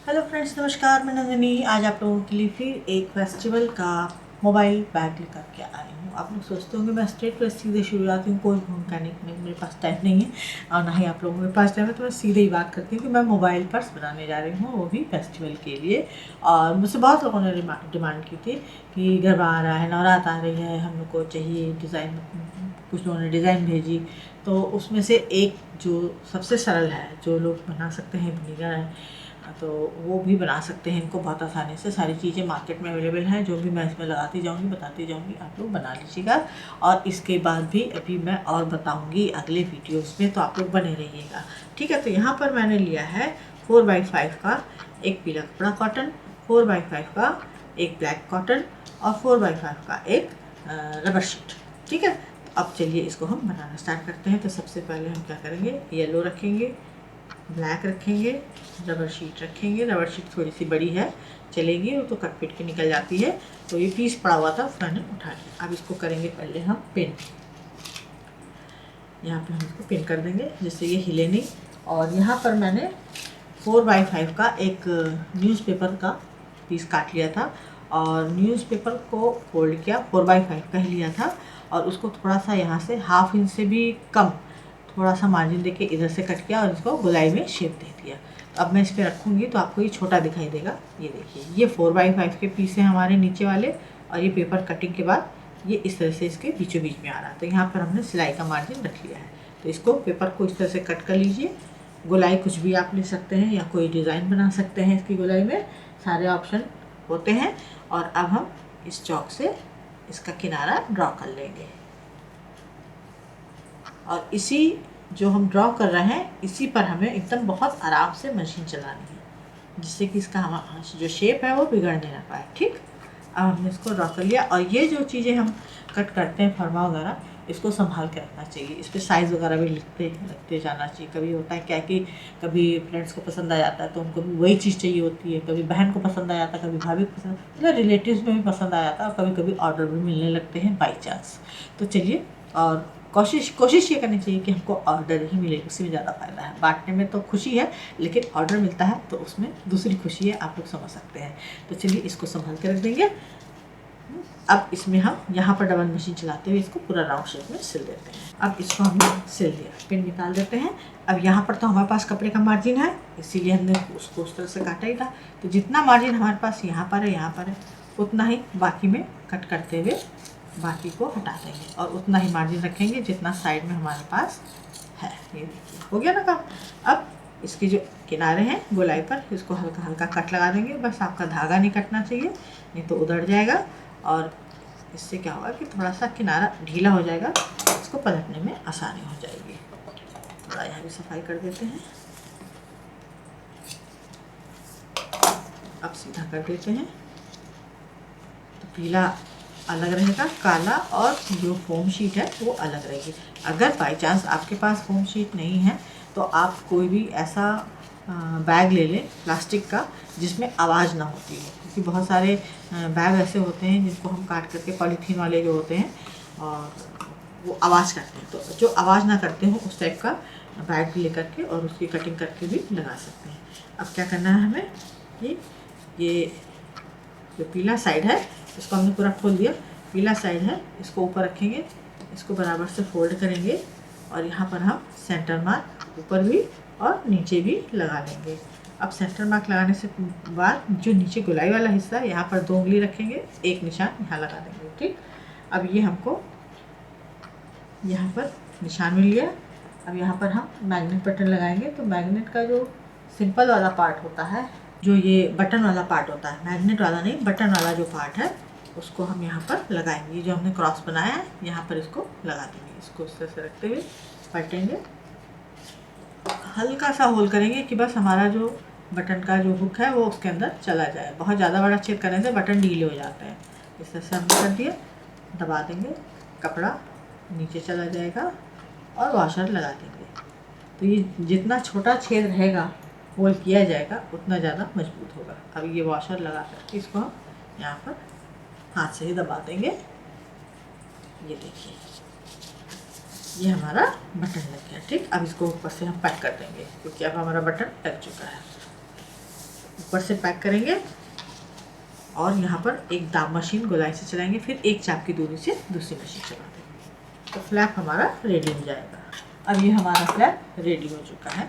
Hello friends, नमस्कार। मैं नंदिनी आज आप लोगों के लिए फिर एक फेस्टिवल का मोबाइल बैग लेकर के आई हूँ। आप लोग सोचते होंगे मैं स्ट्रेट पर सीधे शुरुआत हूँ, कोई मैकेनिक नहीं, मेरे पास टाइम नहीं है और ना ही आप लोगों के पास टाइम है, तो मैं सीधे ही बात करती हूँ कि मैं मोबाइल पर्स बनाने जा रही हूँ, वो भी फेस्टिवल के लिए। और मुझसे बहुत लोगों ने डिमांड की थी कि गरबा आ रहा है, नवरात आ रही है, हम लोग को चाहिए डिज़ाइन। कुछ लोगों ने डिज़ाइन भेजी, तो उसमें से एक जो सबसे सरल है, जो लोग बना सकते हैं, बिगिनर है, तो वो भी बना सकते हैं। इनको बहुत आसानी से सारी चीज़ें मार्केट में अवेलेबल हैं, जो भी मैं इसमें लगाती जाऊंगी, बताती जाऊंगी, आप लोग बना लीजिएगा। और इसके बाद भी अभी मैं और बताऊंगी अगले वीडियोस में, तो आप लोग बने रहिएगा, ठीक है। तो यहाँ पर मैंने लिया है 4x5 का एक पीला कपड़ा कॉटन, 4x5 का एक ब्लैक कॉटन और 4x5 का एक रबर शीट, ठीक है। तो अब चलिए इसको हम बनाना स्टार्ट करते हैं। तो सबसे पहले हम क्या करेंगे, येलो रखेंगे, ब्लैक रखेंगे, रबर शीट रखेंगे। रबर शीट थोड़ी सी बड़ी है, चलेगी, वो तो कट पिट के निकल जाती है, तो ये पीस पड़ा हुआ था, मैंने उठा लिया। अब इसको करेंगे पहले हम पिन, यहाँ पे हम इसको पिन कर देंगे जिससे ये हिले नहीं। और यहाँ पर मैंने 4x5 का एक न्यूज़पेपर का पीस काट लिया था और न्यूज़पेपर को फोल्ड किया, 4x5 का ही लिया था, और उसको थोड़ा सा यहाँ से ½ इंच से भी कम थोड़ा सा मार्जिन देके इधर से कट किया और इसको गोलाई में शेप दे दिया। तो अब मैं इस पर रखूँगी तो आपको ये छोटा दिखाई देगा। ये देखिए, ये 4x5 के पीस हैं हमारे नीचे वाले, और ये पेपर कटिंग के बाद ये इस तरह से इसके बीचों बीच में आ रहा है। तो यहाँ पर हमने सिलाई का मार्जिन रख लिया है। तो इसको पेपर को इस तरह से कट कर लीजिए। गोलाई कुछ भी आप ले सकते हैं या कोई डिज़ाइन बना सकते हैं, इसकी गोलाई में सारे ऑप्शन होते हैं। और अब हम इस चौक से इसका किनारा ड्रॉ कर लेंगे, और इसी जो हम ड्रॉ कर रहे हैं इसी पर हमें एकदम बहुत आराम से मशीन चलानी है, जिससे कि इसका हमारा जो शेप है वो बिगड़ने ना पाए, ठीक। अब हमने इसको ड्रॉ कर लिया, और ये जो चीज़ें हम कट करते हैं, फरमा वगैरह, इसको संभाल के रखना चाहिए। इस पर साइज़ वगैरह भी लिखते जाना चाहिए। कभी होता है क्या कि कभी फ्रेंड्स को पसंद आ जाता है तो उनको भी वही चीज़ चाहिए होती है, कभी बहन को पसंद आ जाता है, कभी भाभी को पसंद, मतलब रिलेटिव्स में भी पसंद आ जाता है, और कभी कभी ऑर्डर भी मिलने लगते हैं बाई चांस। तो चलिए, और कोशिश ये करनी चाहिए कि हमको ऑर्डर ही मिले, उसी में ज़्यादा फ़ायदा है। बांटने में तो खुशी है, लेकिन ऑर्डर मिलता है तो उसमें दूसरी खुशी है, आप लोग समझ सकते हैं। तो चलिए इसको संभाल के रख देंगे। अब इसमें हम यहाँ पर डबल मशीन चलाते हुए इसको पूरा राउंड शेप में सिल देते हैं। अब इसको हमने सिल दिया, पिन निकाल देते हैं। अब यहाँ पर तो हमारे पास कपड़े का मार्जिन है, इसीलिए हमने उसको उस तरह से काटा ही था। तो जितना मार्जिन हमारे पास यहाँ पर है, यहाँ पर है, उतना ही बाकी में कट करते हुए बाकी को हटा देंगे, और उतना ही मार्जिन रखेंगे जितना साइड में हमारे पास है। ये देखिए, हो गया ना काम। अब इसके जो किनारे हैं गोलाई पर, इसको हल्का हल्का कट लगा देंगे। बस आपका धागा नहीं कटना चाहिए, नहीं तो उधड़ जाएगा, और इससे क्या होगा कि थोड़ा सा किनारा ढीला हो जाएगा, इसको पलटने में आसानी हो जाएगी। थोड़ा यहाँ भी सफाई कर देते हैं। अब सीधा कर देते हैं। तो पीला अलग रहेगा, काला और जो फोम शीट है वो अलग रहेगी। अगर बाई चांस आपके पास फोम शीट नहीं है तो आप कोई भी ऐसा बैग ले लें प्लास्टिक का जिसमें आवाज़ ना होती है, क्योंकि बहुत सारे बैग ऐसे होते हैं जिनको हम काट करके, पॉलीथीन वाले जो होते हैं, और वो आवाज़ करते हैं। तो जो आवाज़ ना करते हो उस टाइप का बैग लेकर के और उसकी कटिंग करके भी लगा सकते हैं। अब क्या करना है हमें, ये जो पीला साइड है इसको हमने पूरा खोल दिया। पीला साइड है, इसको ऊपर रखेंगे, इसको बराबर से फोल्ड करेंगे, और यहाँ पर हम सेंटर मार्क ऊपर भी और नीचे भी लगा लेंगे। अब सेंटर मार्क लगाने से बाद जो नीचे गोलाई वाला हिस्सा है, यहाँ पर 2 उंगली रखेंगे, एक निशान यहाँ लगा देंगे, ठीक। अब ये हमको यहाँ पर निशान मिल गया। अब यहाँ पर हम मैग्नेट बटन लगाएंगे। तो मैग्नेट का जो सिंपल वाला पार्ट होता है, जो ये बटन वाला पार्ट होता है, मैग्नेट वाला नहीं, बटन वाला जो पार्ट है, उसको हम यहाँ पर लगाएंगे। जो हमने क्रॉस बनाया है यहाँ पर इसको लगा देंगे। इसको इस तरह से रखते हुए पलटेंगे, हल्का सा होल करेंगे कि बस हमारा जो बटन का जो हुक है वो उसके अंदर चला जाए। बहुत ज़्यादा बड़ा छेद करने से बटन ढीले हो जाते हैं। इस तरह से हमने कर दिया, दबा देंगे, कपड़ा नीचे चला जाएगा और वॉशर लगा देंगे। तो ये जितना छोटा छेद रहेगा, होल किया जाएगा, उतना ज़्यादा मजबूत होगा। अब ये वॉशर लगा करके इसको हम यहाँ पर हाथ से ही दबा देंगे। ये देखिए, ये हमारा बटन लग गया, ठीक। अब इसको ऊपर से हम पैक कर देंगे, क्योंकि अब हमारा बटन लग चुका है। ऊपर से पैक करेंगे और यहाँ पर एक दाब मशीन गोलाई से चलाएंगे, फिर एक चाप की दूरी से दूसरी मशीन चला देंगे, तो फ्लैप हमारा रेडी हो जाएगा। अब ये हमारा फ्लैप रेडी हो चुका है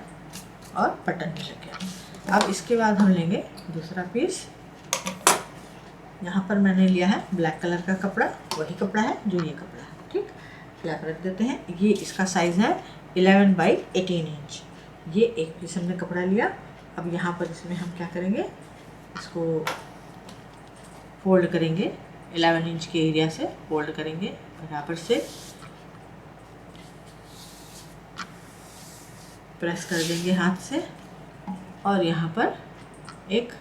और बटन भी लग गया। अब इसके बाद हम लेंगे दूसरा पीस। यहाँ पर मैंने लिया है ब्लैक कलर का कपड़ा, वही कपड़ा है जो ये कपड़ा है, ठीक। फ्लैप रख देते हैं। ये इसका साइज़ है 11 बाई 18 इंच। ये एक पीस हमने कपड़ा लिया। अब यहाँ पर इसमें हम क्या करेंगे, इसको फोल्ड करेंगे, 11 इंच के एरिया से फोल्ड करेंगे बराबर से, प्रेस कर देंगे हाथ से और यहाँ पर एक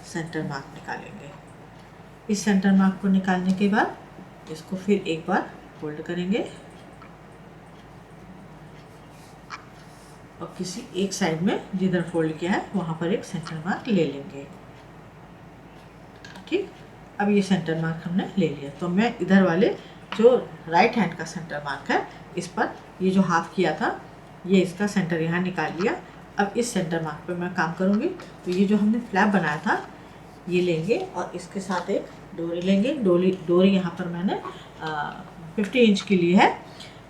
सेंटर मार्क निकालेंगे। इस सेंटर मार्क को निकालने के बाद इसको फिर एक बार फोल्ड करेंगे और किसी एक साइड में जिधर फोल्ड किया है वहाँ पर एक सेंटर मार्क ले लेंगे, ठीक। अब ये सेंटर मार्क हमने ले लिया, तो मैं इधर वाले जो राइट हैंड का सेंटर मार्क है इस पर ये जो हाफ किया था ये इसका सेंटर यहाँ निकाल लिया। अब इस सेंटर मार्क पे मैं काम करूँगी। तो ये जो हमने फ्लैप बनाया था ये लेंगे और इसके साथ एक डोरी लेंगे। डोरी यहाँ पर मैंने 50 इंच की ली है।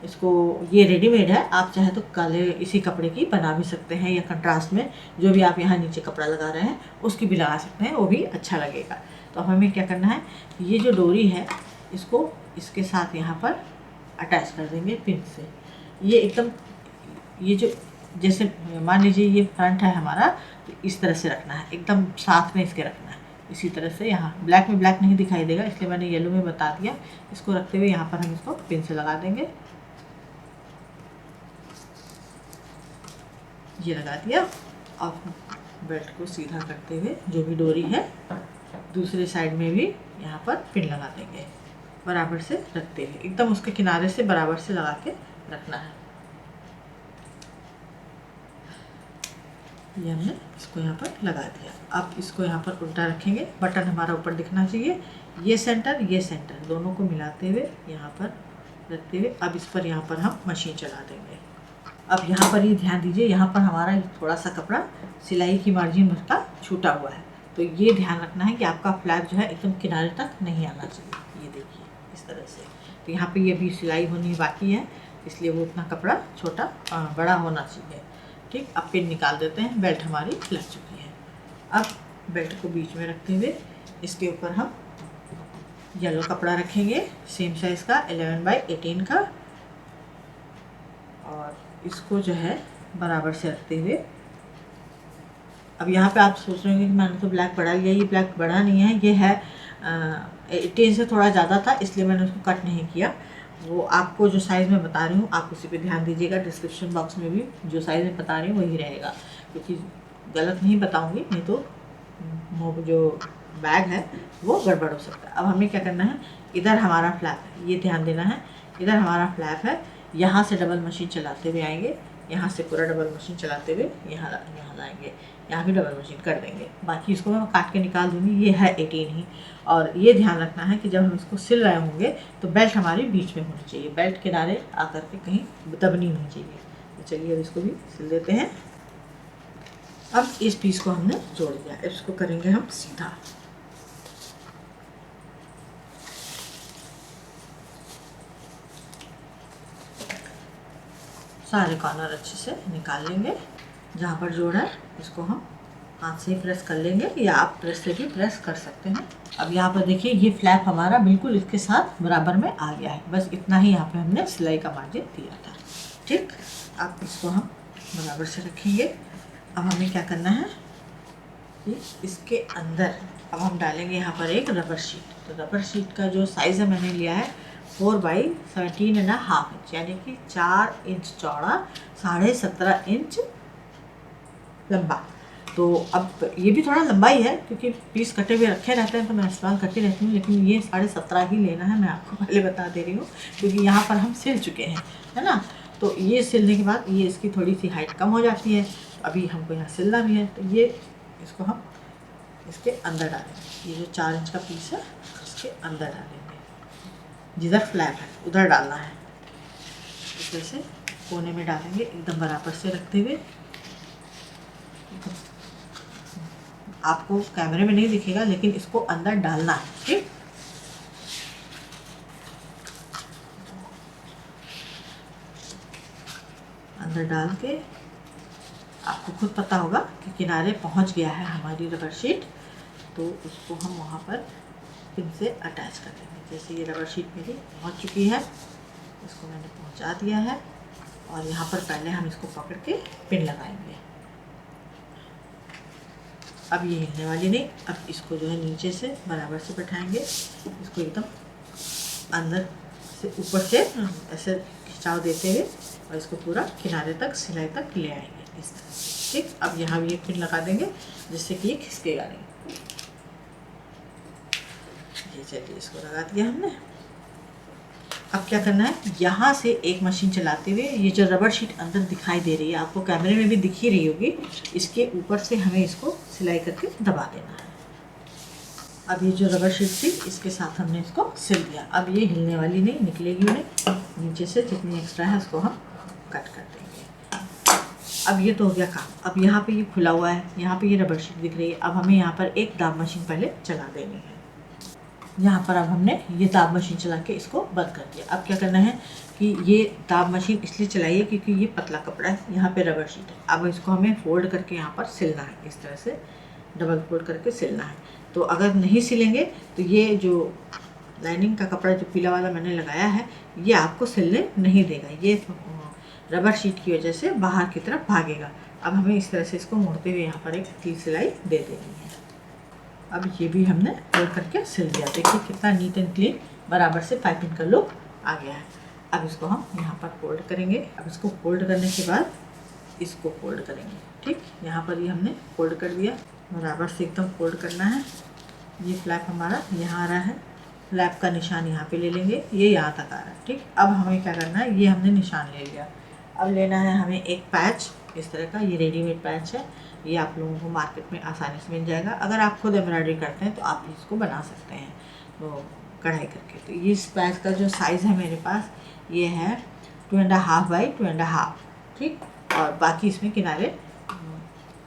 इसको ये रेडीमेड है, आप चाहे तो काले इसी कपड़े की बना भी सकते हैं या कंट्रास्ट में जो भी आप यहाँ नीचे कपड़ा लगा रहे हैं उसकी भी लगा सकते हैं, वो भी अच्छा लगेगा। तो हमें क्या करना है, ये जो डोरी है इसको इसके साथ यहाँ पर अटैच कर देंगे पिन से। ये एकदम ये जो जैसे मान लीजिए ये फ्रंट है हमारा, तो इस तरह से रखना है, एकदम साथ में इसके रखना है। इसी तरह से यहाँ ब्लैक में ब्लैक नहीं दिखाई देगा इसलिए मैंने येलो में बता दिया। इसको रखते हुए यहाँ पर हम इसको पिन से लगा देंगे। ये लगा दिया और बेल्ट को सीधा करते हुए जो भी डोरी है दूसरे साइड में भी यहाँ पर पिन लगा देंगे, बराबर से रखते हुए एकदम उसके किनारे से बराबर से लगा के रखना है। ये हमने इसको यहाँ पर लगा दिया। अब इसको यहाँ पर उल्टा रखेंगे, बटन हमारा ऊपर दिखना चाहिए। ये सेंटर दोनों को मिलाते हुए यहाँ पर रखते हुए अब इस पर यहाँ पर हम मशीन चला देंगे। अब यहाँ पर ये ध्यान दीजिए, यहाँ पर हमारा थोड़ा सा कपड़ा सिलाई की मार्जिन भर का छूटा हुआ है, तो ये ध्यान रखना है कि आपका फ्लैप जो है एकदम किनारे तक नहीं आना चाहिए। ये देखिए इस तरह से। तो यहाँ पे ये भी सिलाई होनी बाकी है इसलिए वो उतना कपड़ा बड़ा होना चाहिए, ठीक। अब पिन निकाल देते हैं। बेल्ट हमारी लग चुकी है। अब बेल्ट को बीच में रखते हुए इसके ऊपर हम येलो कपड़ा रखेंगे सेम साइज़ का 11 बाई 18 का, और इसको जो है बराबर से रखते हुए अब यहाँ पे आप सोच रहे होंगे कि मैंने तो ब्लैक बढ़ा लिया। ये ब्लैक बढ़ा नहीं है, ये है 18 से थोड़ा ज़्यादा था इसलिए मैंने उसको कट नहीं किया। वो आपको जो साइज़ में बता रही हूँ आप उसी पे ध्यान दीजिएगा। डिस्क्रिप्शन बॉक्स में भी जो साइज़ में बता रही हूँ वही रहेगा, क्योंकि गलत नहीं बताऊँगी नहीं तो जो बैग है वो गड़बड़ हो सकता है। अब हमें क्या करना है, इधर हमारा फ्लैप है, ये ध्यान देना है। इधर हमारा फ्लैप है, यहाँ से डबल मशीन चलाते हुए आएंगे, यहाँ से पूरा डबल मशीन चलाते हुए यहाँ लाएंगे, यहाँ भी डबल मशीन कर देंगे। बाकी इसको मैं काट के निकाल दूँगी। ये है 18 ही। और ये ध्यान रखना है कि जब हम इसको सिल रहे होंगे तो बेल्ट हमारी बीच में होनी चाहिए, बेल्ट किनारे आकर के कहीं दबनी नहीं चाहिए। तो चलिए अब इसको भी सिल देते हैं। अब इस पीस को हमने जोड़ दिया, इसको करेंगे हम सीधा। सारे कॉर्नर अच्छे से निकाल लेंगे। जहाँ पर जोड़ा है इसको हम हाथ से ही प्रेस कर लेंगे या आप प्रेस से भी प्रेस कर सकते हैं। अब यहाँ पर देखिए ये फ्लैप हमारा बिल्कुल इसके साथ बराबर में आ गया है। बस इतना ही यहाँ पे हमने सिलाई का मार्जिन दिया था, ठीक। अब इसको हम बराबर से रखेंगे। अब हमें क्या करना है कि इसके अंदर अब हम डालेंगे यहाँ पर एक रबर शीट। तो रबर शीट का जो साइज़ है मैंने लिया है 4 बाई 17.5 इंच, यानी कि 4 इंच चौड़ा, 17.5 इंच लंबा। तो अब ये भी थोड़ा लंबा ही है क्योंकि पीस कटे हुए रखे रहते हैं तो मैं इस्तेमाल करती रहती हूँ, लेकिन ये 17.5 ही लेना है। मैं आपको पहले बता दे रही हूँ क्योंकि यहाँ पर हम सिल चुके हैं, है ना। तो ये सिलने के बाद ये इसकी थोड़ी सी हाइट कम हो जाती है। अभी हमको यहाँ सिलना भी है तो ये इसको हम इसके अंदर डालेंगे। ये जो 4 इंच का पीस है इसके अंदर डालेंगे, जिधर फ्लैप है उधर डालना है। इस तरह से कोने में डालेंगे एकदम बराबर से रखते हुए। आपको कैमरे में नहीं दिखेगा, लेकिन इसको अंदर डालना है, ठीक। अंदर डाल के आपको खुद पता होगा कि किनारे पहुंच गया है हमारी रबर शीट, तो उसको हम वहाँ पर पिन से अटैच कर देंगे। जैसे ये रबर शीट मेरी पहुंच चुकी है, इसको मैंने पहुंचा दिया है और यहाँ पर पहले हम इसको पकड़ के पिन लगाएंगे। अब ये हिलने वाली नहीं, अब इसको जो है नीचे से बराबर से बैठाएंगे, इसको एकदम अंदर से ऊपर से ऐसे खिंचाव देते हुए और इसको पूरा किनारे तक सिलाई तक ले आएंगे इस तरह से, ठीक। अब यहाँ भी एक पिन लगा देंगे जिससे कि ये खिसकेगा नहीं। ये चलिए इसको लगा दिया हमने। अब क्या करना है, यहाँ से एक मशीन चलाते हुए ये जो रबर शीट अंदर दिखाई दे रही है, आपको कैमरे में भी दिख ही रही होगी, इसके ऊपर से हमें इसको सिलाई करके दबा देना है। अब ये जो रबर शीट थी इसके साथ हमने इसको सिल दिया। अब ये हिलने वाली नहीं, निकलेगी नहीं, नीचे से जितनी एक्स्ट्रा है उसको हम कट कर देंगे। अब ये तो हो गया काम। अब यहाँ पे ये खुला हुआ है, यहाँ पे ये रबर शीट दिख रही है। अब हमें यहाँ पर एक दाब मशीन पहले चला देनी है। यहाँ पर अब हमने ये दाब मशीन चला के इसको बंद कर दिया। अब क्या करना है कि ये दाब मशीन इसलिए चलाइए क्योंकि ये पतला कपड़ा है, यहाँ पे रबर शीट है। अब इसको हमें फोल्ड करके यहाँ पर सिलना है, इस तरह से डबल फोल्ड करके सिलना है। तो अगर नहीं सिलेंगे तो ये जो लाइनिंग का कपड़ा जो पीला वाला मैंने लगाया है, ये आपको सिलने नहीं देगा, ये रबर शीट की वजह से बाहर की तरफ भागेगा। अब हमें इस तरह से इसको मोड़ते हुए यहाँ पर एक तीर सिलाई दे देनी है। अब ये भी हमने फोल्ड करके सिल दिया। देखिए कितना नीट एंड क्लीन बराबर से पाइपिंग का लुक आ गया है। अब इसको हम यहाँ पर फोल्ड करेंगे। अब इसको फोल्ड करने के बाद इसको फोल्ड करेंगे, ठीक। यहाँ पर ये हमने फोल्ड कर दिया, बराबर से एकदम फोल्ड करना है। ये फ्लैप हमारा यहाँ आ रहा है, फ्लैप का निशान यहाँ पे ले लेंगे, ये यहाँ तक आ रहा है, ठीक। अब हमें क्या करना है, ये हमने निशान ले लिया। अब लेना है हमें एक पैच इस तरह का, ये रेडीमेड पैच है, ये आप लोगों को मार्केट में आसानी से मिल जाएगा। अगर आप खुद एम्ब्रॉयडरी करते हैं तो आप इसको बना सकते हैं तो कढ़ाई करके। तो इस पैच का जो साइज़ है मेरे पास ये है 2.5 बाई 2.5, ठीक। और बाकी इसमें किनारे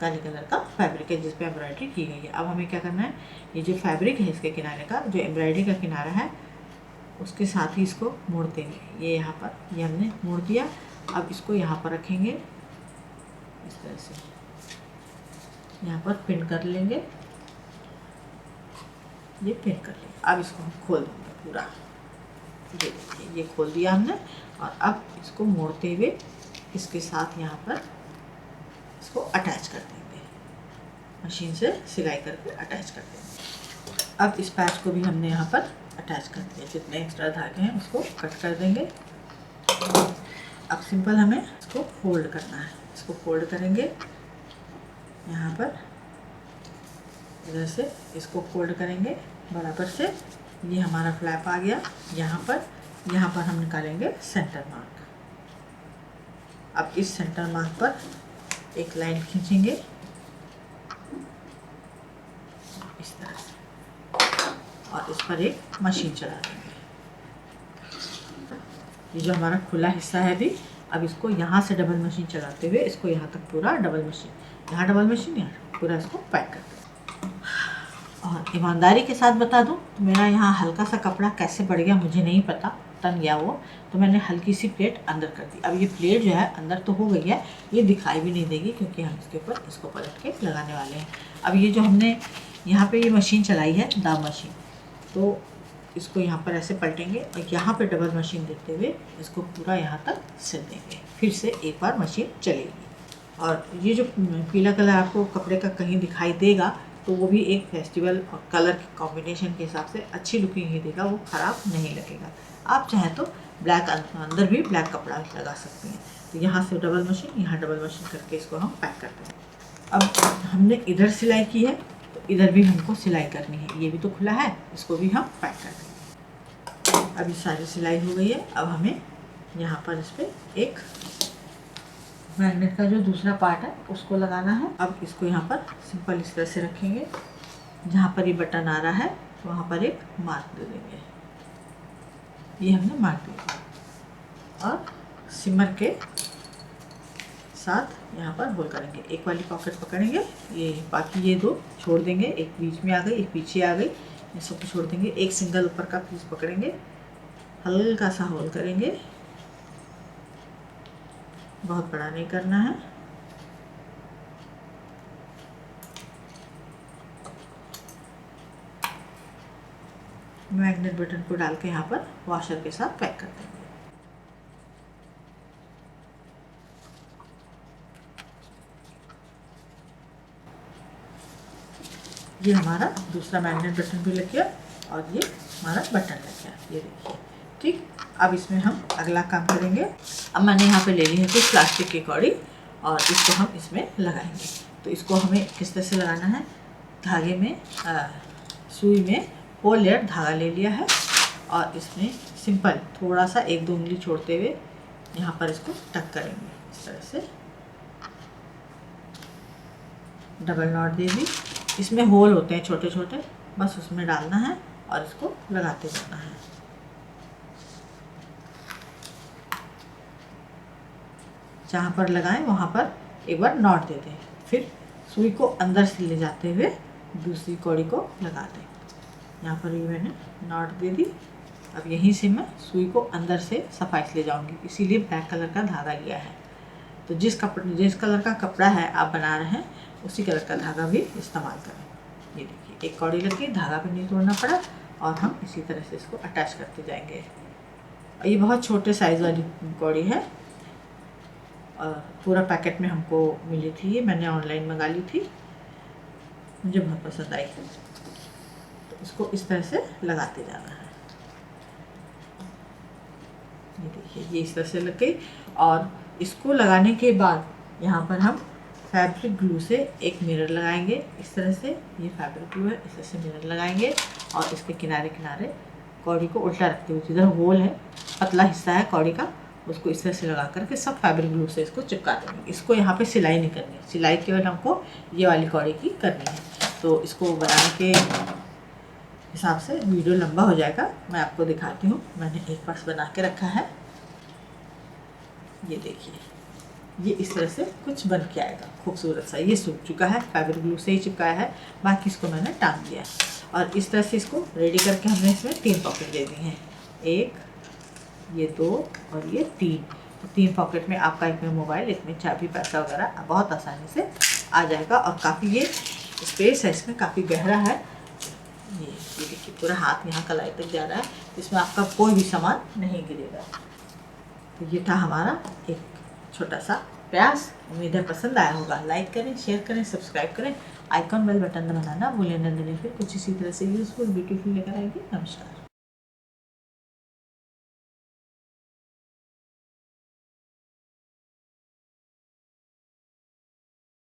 काले कलर का फैब्रिक है जिस पे एम्ब्रॉयडरी की गई है। अब हमें क्या करना है, ये जो फैब्रिक है इसके किनारे का, जो एम्ब्रॉयडरी का किनारा है उसके साथ ही इसको मोड़ देंगे। ये यहाँ पर ये हमने मोड़ दिया। अब इसको यहाँ पर रखेंगे इस तरह से, यहाँ पर पिन कर लेंगे, ये पिन कर लेंगे। अब इसको हम खोल देंगे पूरा, ये देखिए ये खोल दिया हमने। और अब इसको मोड़ते हुए इसके साथ यहाँ पर इसको अटैच कर देंगे, मशीन से सिलाई करके अटैच कर देंगे। अब इस पैच को भी हमने यहाँ पर अटैच कर दिया, जितने एक्स्ट्रा धागे हैं उसको कट कर देंगे। अब सिंपल हमें इसको फोल्ड करना है, इसको फोल्ड करेंगे यहाँ पर, इधर से इसको फोल्ड करेंगे बराबर से। ये हमारा फ्लैप आ गया यहाँ पर हम निकालेंगे सेंटर मार्क। अब इस सेंटर मार्क पर एक लाइन खींचेंगे इस तरह से और इस पर एक मशीन चला देंगे। ये जो हमारा खुला हिस्सा है अभी, अब इसको यहाँ से डबल मशीन चलाते हुए इसको यहाँ तक पूरा डबल मशीन, यहाँ डबल मशीन, यहाँ पूरा इसको पैक कर दें। और ईमानदारी के साथ बता दूँ तो मेरा यहाँ हल्का सा कपड़ा कैसे बढ़ गया मुझे नहीं पता, तन गया वो, तो मैंने हल्की सी प्लेट अंदर कर दी। अब ये प्लेट जो है अंदर तो हो गई है, ये दिखाई भी नहीं देगी क्योंकि हम इसके ऊपर इसको पलट के लगाने वाले हैं। अब ये जो हमने यहाँ पे ये मशीन चलाई है दाब मशीन, तो इसको यहाँ पर ऐसे पलटेंगे और यहाँ पे डबल मशीन देते हुए इसको पूरा यहाँ तक सिल देंगे। फिर से एक बार मशीन चलेगी। और ये जो पीला कलर आपको कपड़े का कहीं दिखाई देगा तो वो भी एक फेस्टिवल और कलर के कॉम्बिनेशन के हिसाब से अच्छी लुकिंग ही देगा, वो ख़राब नहीं लगेगा। आप चाहें तो ब्लैक अंदर भी ब्लैक कपड़ा लगा सकते हैं। तो यहाँ से डबल मशीन, यहाँ डबल मशीन करके इसको हम पैक करते हैं। अब हमने इधर सिलाई की है तो इधर भी हमको सिलाई करनी है, ये भी तो खुला है, इसको भी हम पैक कर देंगे। अभी सारी सिलाई हो गई है। अब हमें यहाँ पर इस पर एक मैग्नेट का जो दूसरा पार्ट है उसको लगाना है। अब इसको यहाँ पर सिंपल इस तरह से रखेंगे, जहाँ पर ये बटन आ रहा है वहाँ पर एक मार्क दे देंगे, ये हमने मार्क दिया। और सिमर के साथ यहाँ पर होल करेंगे। एक वाली पॉकेट पकड़ेंगे, ये बाकी ये दो छोड़ देंगे, एक बीच में आ गई, एक पीछे आ गई, इन सबको छोड़ देंगे। एक सिंगल ऊपर का पीस पकड़ेंगे, हल्का सा होल करेंगे, बहुत बड़ा नहीं करना है। मैग्नेट बटन को डाल के यहाँ पर वॉशर के साथ पैक कर देंगे। ये हमारा दूसरा मैग्नेट बटन भी लग गया और ये हमारा बटन लग गया, ये देखिए। ठीक, अब इसमें हम अगला काम करेंगे। अब मैंने यहाँ पे ले ली है कुछ प्लास्टिक की कौड़ी और इसको हम इसमें लगाएंगे। तो इसको हमें किस तरह से लगाना है, धागे में सुई में 4 लेयर धागा ले लिया है और इसमें सिंपल थोड़ा सा 1-2 उंगली छोड़ते हुए यहाँ पर इसको टक करेंगे। इस तरह से डबल नॉट दे दी। इसमें होल होते हैं छोटे छोटे, बस उसमें डालना है और इसको लगाते जाना है। जहाँ पर लगाएं वहाँ पर एक बार नॉट दे दें, फिर सुई को अंदर से ले जाते हुए दूसरी कौड़ी को लगा दें। यहाँ पर भी मैंने नॉट दे दी। अब यहीं से मैं सुई को अंदर से सफाई से ले जाऊँगी, इसीलिए ब्लैक कलर का धागा लिया है। तो जिस कलर का कपड़ा है आप बना रहे हैं उसी कलर का धागा भी इस्तेमाल करें। ये देखिए, एक कौड़ी लगी, धागा भी नहीं तोड़ना पड़ा और हम इसी तरह से इसको अटैच करते जाएंगे। और ये बहुत छोटे साइज़ वाली कौड़ी है और पूरा पैकेट में हमको मिली थी, ये मैंने ऑनलाइन मंगा ली थी, मुझे बहुत पसंद आई थी। तो इसको इस तरह से लगाते जाना है। ये देखिए, ये इस तरह से लग गई। और इसको लगाने के बाद यहाँ पर हम फैब्रिक ग्लू से एक मिरर लगाएंगे। इस तरह से, ये फैब्रिक ग्लू है, इस तरह से मिरर लगाएंगे और इसके किनारे किनारे कौड़ी को उल्टा रखते हुए, जिधर होल है, पतला हिस्सा है कौड़ी का, उसको इस तरह से लगा करके सब फैब्रिक ग्लू से इसको चिपका देंगे। इसको यहाँ पे सिलाई नहीं करनी है, सिलाई केवल हमको ये वाली कौड़ी की करनी है। तो इसको बनाने के हिसाब से वीडियो लंबा हो जाएगा, मैं आपको दिखाती हूँ। मैंने एक पर्स बना के रखा है, ये देखिए, ये इस तरह से कुछ बन के आएगा खूबसूरत सा। ये सूख चुका है, फैब्रिक ग्लू से ही चिपकाया है, बाकी इसको मैंने टांग दिया। और इस तरह से इसको रेडी करके हमने इसमें 3 पॉकेट दे दी हैं, 1, ये 2 और ये 3। तो 3 पॉकेट में आपका एक में मोबाइल, एक में चाबी, पैसा वगैरह बहुत आसानी से आ जाएगा। और काफ़ी ये स्पेस है इसमें, काफ़ी गहरा है। ये देखिए, पूरा हाथ यहाँ कलाई तक जा रहा है, इसमें आपका कोई भी सामान नहीं गिरेगा। तो ये था हमारा एक छोटा सा प्रयास। उम्मीद है पसंद आया होगा। लाइक करें, शेयर करें, सब्सक्राइब करें, आइकॉन बेल बटन दबाना ना भूलें। नंदिनी फिर कुछ इसी तरह से यूज़फुल ब्यूटीफुल लेकर आएगी। नमस्कार।